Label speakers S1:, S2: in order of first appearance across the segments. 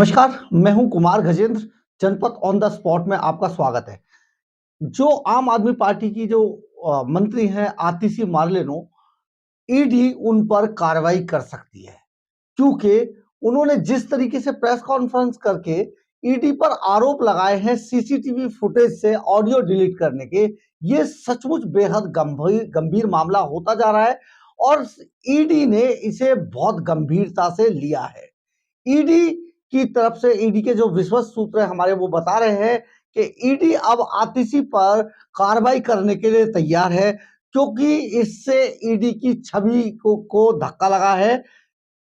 S1: नमस्कार, मैं हूं कुमार गजेंद्र। जनपद ऑन द स्पॉट में आपका स्वागत है। जो आम आदमी पार्टी की जो मंत्री हैं आतिशी मार्लेनो, ईडी उन पर कार्रवाई कर सकती है, क्योंकि उन्होंने जिस तरीके से प्रेस कॉन्फ्रेंस करके ईडी पर आरोप लगाए हैं सीसीटीवी फुटेज से ऑडियो डिलीट करने के, ये सचमुच बेहद गंभीर गंभीर मामला होता जा रहा है और ईडी ने इसे बहुत गंभीरता से लिया है। ईडी की तरफ से ईडी के जो विश्वस्त सूत्र है हमारे, वो बता रहे हैं कि ईडी अब आतिशी पर कार्रवाई करने के लिए तैयार है, क्योंकि इससे ईडी की छवि को धक्का लगा है।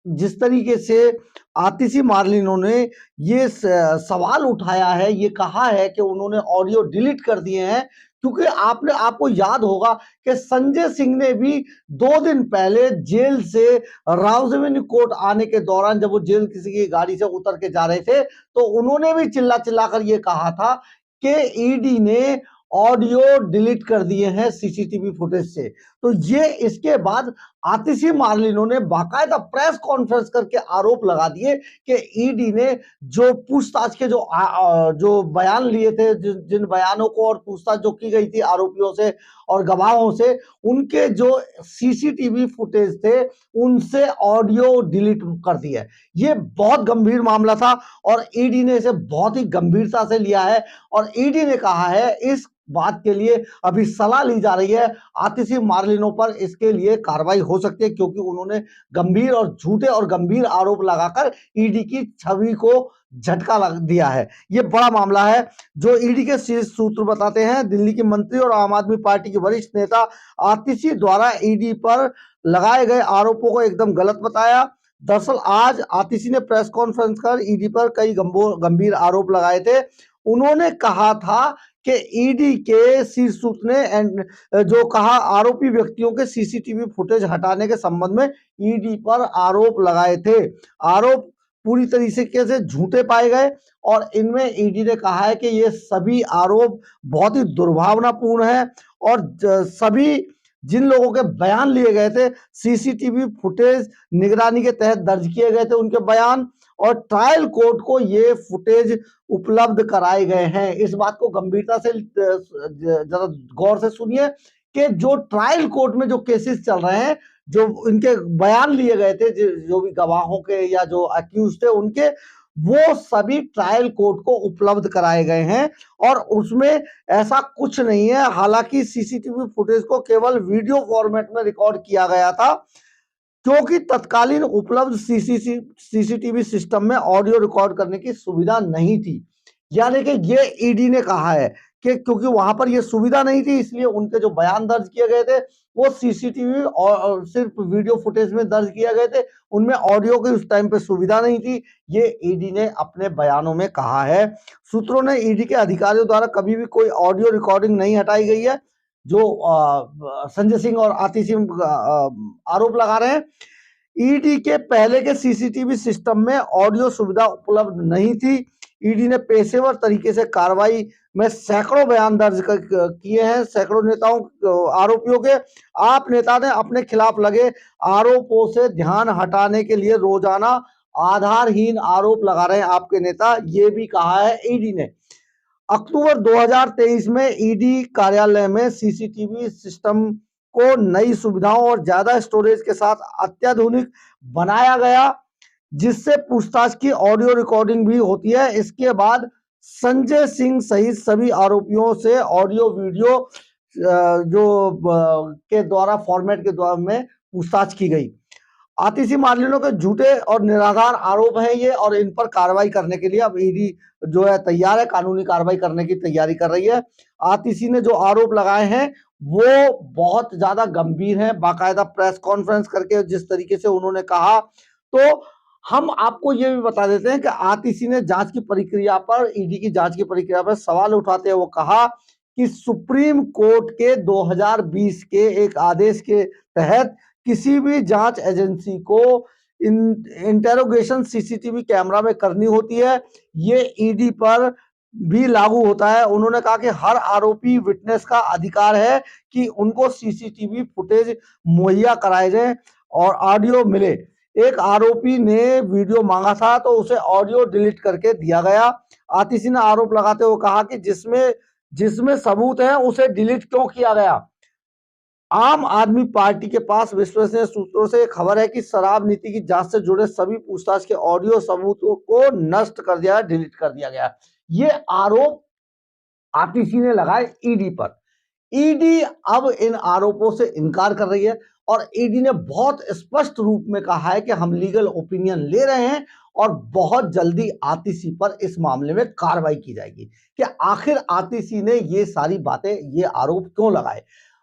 S1: जिस तरीके से आतिशी मार्लिनो ने ये सवाल उठाया है, ये कहा है कि उन्होंने ऑडियो डिलीट कर दिए हैं, क्योंकि आपको याद होगा कि संजय सिंह ने भी 2 दिन पहले जेल से राउजेवेन्यू कोर्ट आने के दौरान, जब वो जेल किसी की गाड़ी से उतर के जा रहे थे, तो उन्होंने भी चिल्ला चिल्ला कर ये कहा था कि ईडी ने ऑडियो डिलीट कर दिए हैं सीसीटीवी फुटेज से। तो ये इसके बाद आतिशी मार्लिनो ने बाकायदा प्रेस कॉन्फ्रेंस करके आरोप लगा दिए कि ईडी ने जो पूछताछ के जो बयान लिए थे, जिन बयानों को और पूछताछ जो की गई थी आरोपियों से और गवाहों से, उनके जो सीसीटीवी फुटेज थे उनसे ऑडियो डिलीट कर दिया। ये बहुत गंभीर मामला था और ईडी ने इसे बहुत ही गंभीरता से लिया है और ईडी ने कहा है इस बात के लिए अभी सलाह ली जा रही है आतिशी मार्लिनो पर, इसके लिए कार्रवाई हो सकती है, क्योंकि उन्होंने गंभीर और झूठे और गंभीर आरोप लगाकर ईडी की छवि को झटका लग दिया है। ये बड़ा मामला है। जो ईडी के शीर्ष सूत्र बताते हैं, दिल्ली की मंत्री और आम आदमी पार्टी के वरिष्ठ नेता आतिशी द्वारा ईडी पर लगाए गए आरोपों को एकदम गलत बताया। दरअसल आज आतिशी ने प्रेस कॉन्फ्रेंस कर ईडी पर कई गंभीर आरोप लगाए थे। उन्होंने कहा था कि ईडी के शीर्ष सूत्र ने जो कहा, आरोपी व्यक्तियों के सीसीटीवी फुटेज हटाने के संबंध में ईडी पर आरोप लगाए थे। आरोप पूरी तरीके से झूठे पाए गए और इनमें ईडी ने कहा है कि ये सभी आरोप बहुत ही दुर्भावनापूर्ण है और सभी जिन लोगों के बयान लिए गए थे, सीसीटीवी फुटेज निगरानी के तहत दर्ज किए गए थे उनके बयान, और ट्रायल कोर्ट को ये फुटेज उपलब्ध कराए गए हैं। इस बात को गंभीरता से जरा गौर से सुनिए कि जो ट्रायल कोर्ट में जो केसेस चल रहे हैं, जो इनके बयान लिए गए थे, जो भी गवाहों के या जो अक्यूज थे उनके, वो सभी ट्रायल कोर्ट को उपलब्ध कराए गए हैं और उसमें ऐसा कुछ नहीं है। हालांकि सीसीटीवी फुटेज को केवल वीडियो फॉर्मेट में रिकॉर्ड किया गया था, क्योंकि तत्कालीन उपलब्ध सीसीटीवी सिस्टम में ऑडियो रिकॉर्ड करने की सुविधा नहीं थी। यानी कि ये ईडी ने कहा है कि क्योंकि वहां पर ये सुविधा नहीं थी, इसलिए उनके जो बयान दर्ज किए गए थे वो सीसीटीवी और सिर्फ वीडियो फुटेज में दर्ज किए गए थे, उनमें ऑडियो की उस टाइम पे सुविधा नहीं थी। ये ईडी ने अपने बयानों में कहा है। सूत्रों ने ईडी के अधिकारियों द्वारा कभी भी कोई ऑडियो रिकॉर्डिंग नहीं हटाई गई है। जो संजय सिंह और आतिशी आरोप लगा रहे हैं, ईडी के पहले के सीसीटीवी सिस्टम में ऑडियो सुविधा उपलब्ध नहीं थी। ईडी ने पेशेवर तरीके से कार्रवाई में सैकड़ों बयान दर्ज किए हैं, सैकड़ों नेताओं आरोपियों के। आप नेता ने अपने खिलाफ लगे आरोपों से ध्यान हटाने के लिए रोजाना आधारहीन आरोप लगा रहे हैं आपके नेता, ये भी कहा है ईडी ने। अक्टूबर 2023 में ईडी कार्यालय में सीसीटीवी सिस्टम को नई सुविधाओं और ज्यादा स्टोरेज के साथ अत्याधुनिक बनाया गया, जिससे पूछताछ की ऑडियो रिकॉर्डिंग भी होती है। इसके बाद संजय सिंह सहित सभी आरोपियों से ऑडियो वीडियो के द्वारा फॉर्मेट के द्वारा में पूछताछ की गई। आतिशी मार्लिनो के झूठे और निराधार आरोप हैं ये, और इन पर कार्रवाई करने के लिए अब ईडी जो है तैयार है, कानूनी कार्रवाई करने की तैयारी कर रही है। आतिशी ने जो आरोप लगाए हैं वो बहुत ज्यादा गंभीर है। बाकायदा प्रेस कॉन्फ्रेंस करके जिस तरीके से उन्होंने कहा, तो हम आपको ये भी बता देते हैं कि आतिशी ने जांच की प्रक्रिया पर, ईडी की जांच की प्रक्रिया पर सवाल उठाते हुए कहा कि सुप्रीम कोर्ट के 2020 के एक आदेश के तहत किसी भी जांच एजेंसी को इंटेरोगेशन सीसीटीवी कैमरा में करनी होती है, ये ईडी पर भी लागू होता है। उन्होंने कहा कि हर आरोपी विटनेस का अधिकार है कि उनको सीसीटीवी फुटेज मुहैया कराए जाए और ऑडियो मिले। एक आरोपी ने वीडियो मांगा था तो उसे ऑडियो डिलीट करके दिया गया। आतिशी ने आरोप लगाते हुए कहा कि जिसमें जिसमें सबूत है उसे डिलीट क्यों किया गया। आम आदमी पार्टी के पास विश्वसनीय सूत्रों से खबर है कि शराब नीति की जांच से जुड़े सभी पूछताछ के ऑडियो सबूतों को नष्ट कर दिया, डिलीट कर दिया गया। ये आरोप आतिशी ने लगाए ईडी पर। ईडी अब इन आरोपों से इनकार कर रही है और ईडी ने बहुत स्पष्ट रूप में कहा है कि हम लीगल ओपिनियन ले रहे हैं और बहुत जल्दी आतिशी पर इस मामले में कार्रवाई की जाएगी कि आखिर आतिशी ने ये सारी बातें, ये आरोप क्यों लगाए।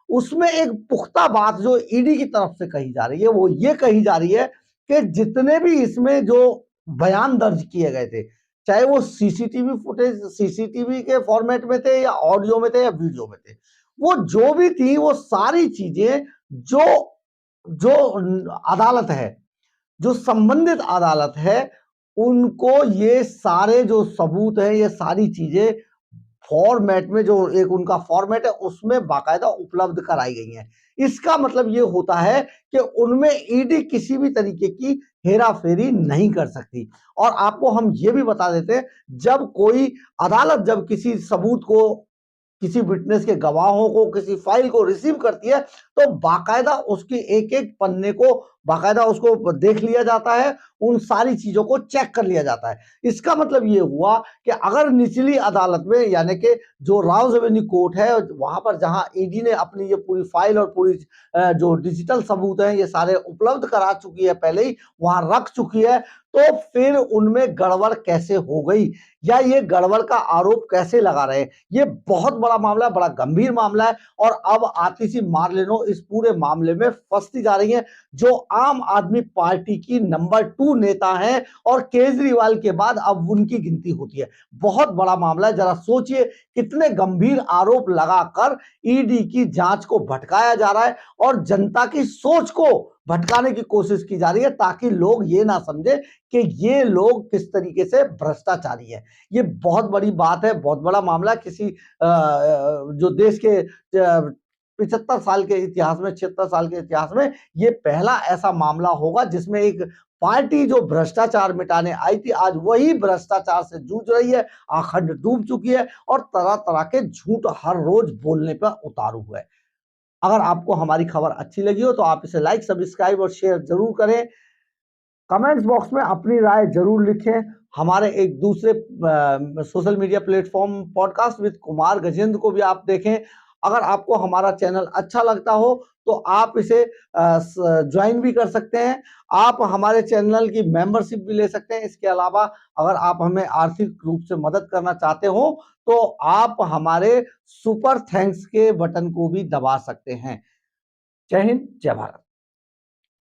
S1: उसमें एक पुख्ता बात जो ईडी की तरफ से कही जा रही है वो ये कही जा रही है कि जितने भी इसमें जो बयान दर्ज किए गए थे, चाहे वो सीसीटीवी फुटेज, सीसीटीवी के फॉर्मेट में थे या ऑडियो में थे या वीडियो में थे, वो जो भी थी वो सारी चीजें जो जो अदालत है, जो संबंधित अदालत है, उनको ये सारे जो सबूत है, ये सारी चीजें फॉर्मेट में, जो एक उनका फॉर्मेट है उसमें बाकायदा उपलब्ध कराई गई हैं। इसका मतलब ये होता है कि उनमें ईडी किसी भी तरीके की हेरा फेरी नहीं कर सकती। और आपको हम ये भी बता देते हैं, जब कोई अदालत जब किसी सबूत को, किसी विटनेस के गवाहों को, किसी फाइल को रिसीव करती है तो बाकायदा उसके एक एक पन्ने को बाकायदा उसको देख लिया जाता है, उन सारी चीजों को चेक कर लिया जाता है। इसका मतलब ये हुआ कि अगर निचली अदालत में, यानी कि जो राउज एवेन्यू कोर्ट है, वहां पर जहां ईडी ने अपनी ये पूरी फाइल और पूरी जो डिजिटल सबूत है ये सारे उपलब्ध करा चुकी है, पहले ही वहां रख चुकी है, तो फिर उनमें गड़बड़ कैसे हो गई या ये गड़बड़ का आरोप कैसे लगा रहे हैं। ये बहुत बड़ा मामला है, बड़ा गंभीर मामला है। और अब आतिशी मार्लेनो इस पूरे मामले में फंसती जा रही है, जो आम आदमी पार्टी की नंबर 2 नेता है और केजरीवाल के बाद अब उनकी गिनती होती है। बहुत बड़ा मामला है। जरा सोचिए कितने गंभीर आरोप लगाकर ईडी की जांच को भटकाया जा रहा है और जनता की सोच को भटकाने की कोशिश की जा रही है, ताकि लोग ये ना समझे कि ये लोग किस तरीके से भ्रष्टाचारी है। ये बहुत बड़ी बात है, बहुत बड़ा मामला है। किसी जो देश के 75 साल के इतिहास में, 76 साल के इतिहास में ये पहला ऐसा मामला होगा जिसमें एक पार्टी जो भ्रष्टाचार मिटाने आई थी, आज वही भ्रष्टाचार से जूझ रही है, आखंड डूब चुकी है और तरह तरह के झूठ हर रोज बोलने पर उतारू हुए। अगर आपको हमारी खबर अच्छी लगी हो तो आप इसे लाइक, सब्सक्राइब और शेयर जरूर करें। कमेंट्स बॉक्स में अपनी राय जरूर लिखें। हमारे एक दूसरे social media platform podcast with Kumar Gajendra को भी आप देखें। अगर आपको हमारा चैनल अच्छा लगता हो तो आप इसे ज्वाइन भी कर सकते हैं। आप हमारे चैनल की मेंबरशिप भी ले सकते हैं। इसके अलावा अगर आप हमें आर्थिक रूप से मदद करना चाहते हो तो आप हमारे सुपर थैंक्स के बटन को भी दबा सकते हैं। जय हिंद, जय भारत।